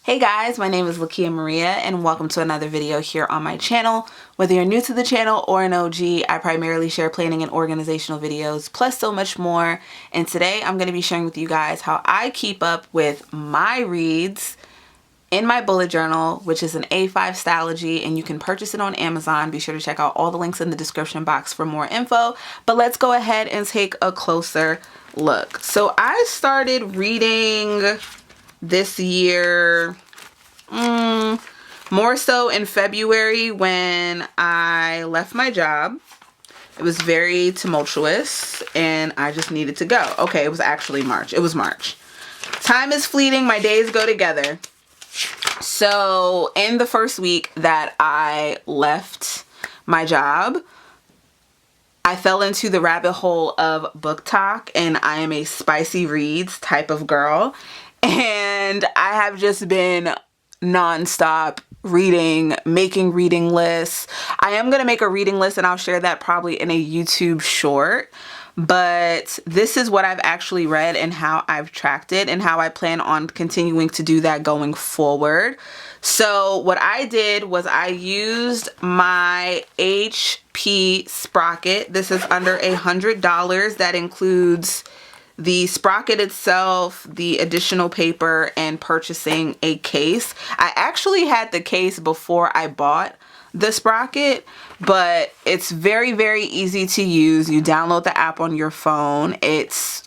Hey guys, my name is Lakia Maria and welcome to another video here on my channel. Whether you're new to the channel or an OG, I primarily share planning and organizational videos, plus so much more. And today I'm going to be sharing with you guys how I keep up with my reads in my bullet journal, which is an A5 Stalogy, and you can purchase it on Amazon. Be sure to check out all the links in the description box for more info. But let's go ahead and take a closer look. So I started reading this year more so in February when I left my job. It was very tumultuous and I just needed to go. Okay, it was actually March. It was March. Time is fleeting. My days go together. So in the first week that I left my job, I fell into the rabbit hole of book talk, and I am a spicy reads type of girl. And I have just been nonstop reading, making reading lists. I am going to make a reading list and I'll share that probably in a YouTube short. But this is what I've actually read and how I've tracked it and how I plan on continuing to do that going forward. So what I did was I used my HP Sprocket. This is under $100. That includes the Sprocket itself, the additional paper, and purchasing a case. I actually had the case before I bought the Sprocket, but it's very, very easy to use. You download the app on your phone. It's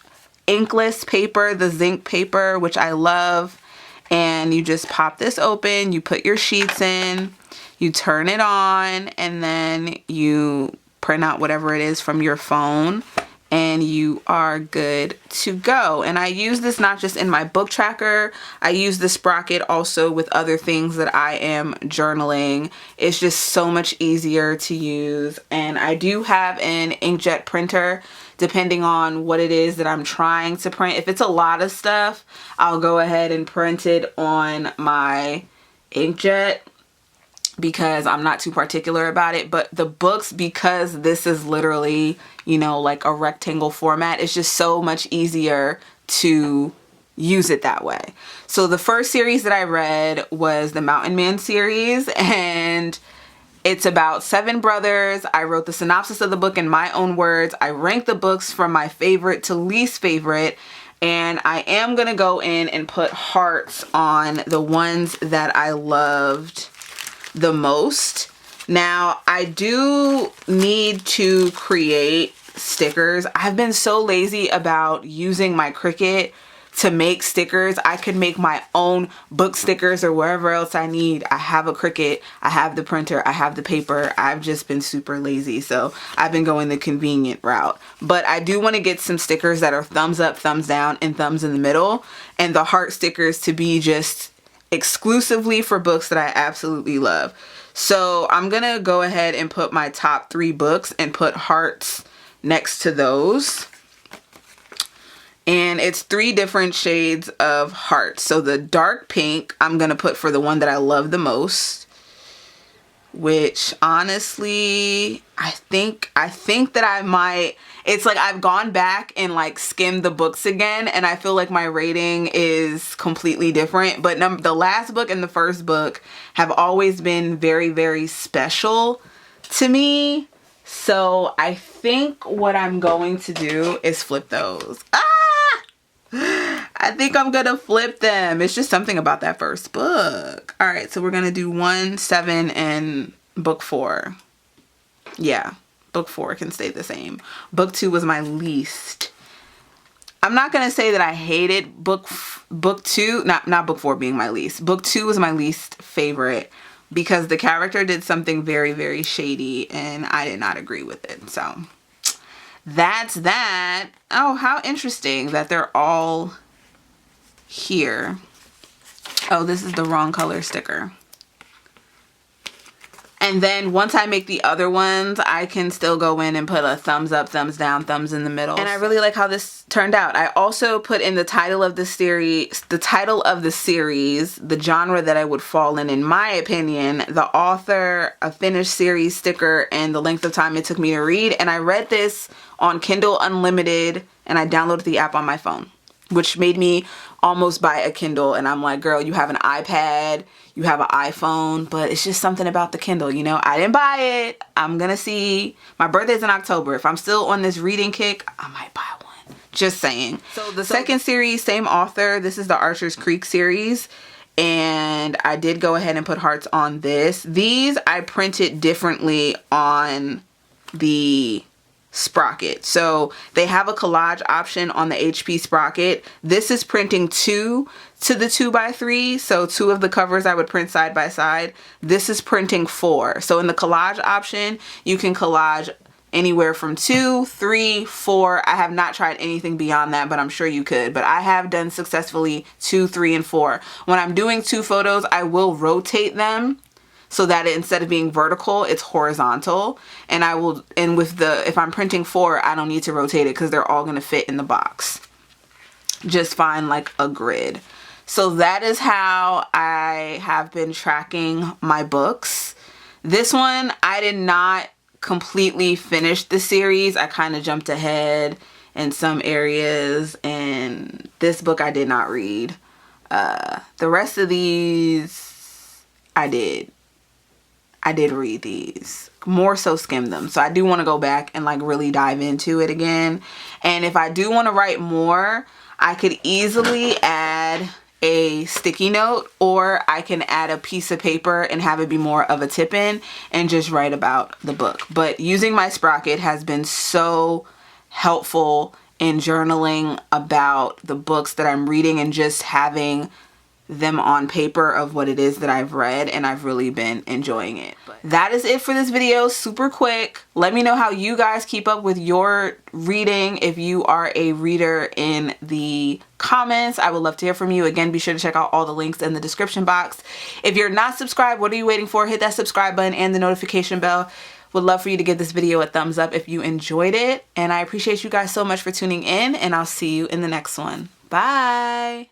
inkless paper, the zinc paper, which I love. And you just pop this open, you put your sheets in, you turn it on, and then you print out whatever it is from your phone, and you are good to go. And I use this not just in my book tracker, I use the Sprocket also with other things that I am journaling. It's just so much easier to use. And I do have an inkjet printer depending on what it is that I'm trying to print. If it's a lot of stuff, I'll go ahead and print it on my inkjet, because I'm not too particular about it. But the books, because this is literally, you know, like a rectangle format, it's just so much easier to use it that way. So the first series that I read was the Mountain Man series, and it's about 7 brothers. I wrote the synopsis of the book in my own words. I ranked the books from my favorite to least favorite, and I am gonna go in and put hearts on the ones that I loved the most. Now, I do need to create stickers. I've been so lazy about using my Cricut to make stickers. I could make my own book stickers or wherever else I need. I have a Cricut, I have the printer, I have the paper. I've just been super lazy, so I've been going the convenient route. But I do want to get some stickers that are thumbs up, thumbs down, and thumbs in the middle, and the heart stickers to be just exclusively for books that I absolutely love. So I'm gonna go ahead and put my top 3 books and put hearts next to those. And it's 3 different shades of hearts. So the dark pink I'm gonna put for the one that I love the most, which honestly I think that I might, it's like I've gone back and like skimmed the books again, and I feel like my rating is completely different. But the last book and the first book have always been very, very special to me. So I think what I'm going to do is flip those. I think I'm gonna flip them. It's just something about that first book. All right, so we're gonna do 1, 7, and book 4. Yeah, book 4 can stay the same. Book 2 was my least. I'm not gonna say that I hated book 2, not book 4 being my least. Book 2 was my least favorite because the character did something very, very shady and I did not agree with it. So that's that. Oh, how interesting that they're all here. Oh, this is the wrong color sticker. And then once I make the other ones, I can still go in and put a thumbs up, thumbs down, thumbs in the middle. And I really like how this turned out. I also put in the title of the series, the genre that I would fall in my opinion, the author, a finished series sticker, and the length of time it took me to read. And I read this on Kindle Unlimited, and I downloaded the app on my phone. which made me almost buy a Kindle. And I'm like, girl, you have an iPad, you have an iPhone, but it's just something about the Kindle, you know? I didn't buy it. I'm gonna see. My birthday's in October. If I'm still on this reading kick, I might buy one. Just saying. So the second series, same author. This is the Archer's Creek series. And I did go ahead and put hearts on this. These I printed differently on the Sprocket. So they have a collage option on the HP Sprocket. This is printing 2 to the 2x3. So 2 of the covers I would print side by side. This is printing 4. So in the collage option, you can collage anywhere from 2, 3, 4. I have not tried anything beyond that, but I'm sure you could. But I have done successfully 2, 3, and 4. When I'm doing 2 photos, I will rotate them so that instead of being vertical, it's horizontal. And if I'm printing 4, I don't need to rotate it because they're all gonna fit in the box just fine, like a grid. So that is how I have been tracking my books. This one, I did not completely finish the series. I kind of jumped ahead in some areas, and this book I did not read. The rest of these, I did read these, more so skim them. So I do want to go back and like really dive into it again. And if I do want to write more, I could easily add a sticky note, or I can add a piece of paper and have it be more of a tip-in and just write about the book. But using my Sprocket has been so helpful in journaling about the books that I'm reading and just having them on paper of what it is that I've read, and I've really been enjoying it. But that is it for this video. Super quick. Let me know how you guys keep up with your reading, if you are a reader, in the comments. I would love to hear from you. Again, be sure to check out all the links in the description box. If you're not subscribed, what are you waiting for? Hit that subscribe button and the notification bell. Would love for you to give this video a thumbs up if you enjoyed it. And I appreciate you guys so much for tuning in, and I'll see you in the next one. Bye.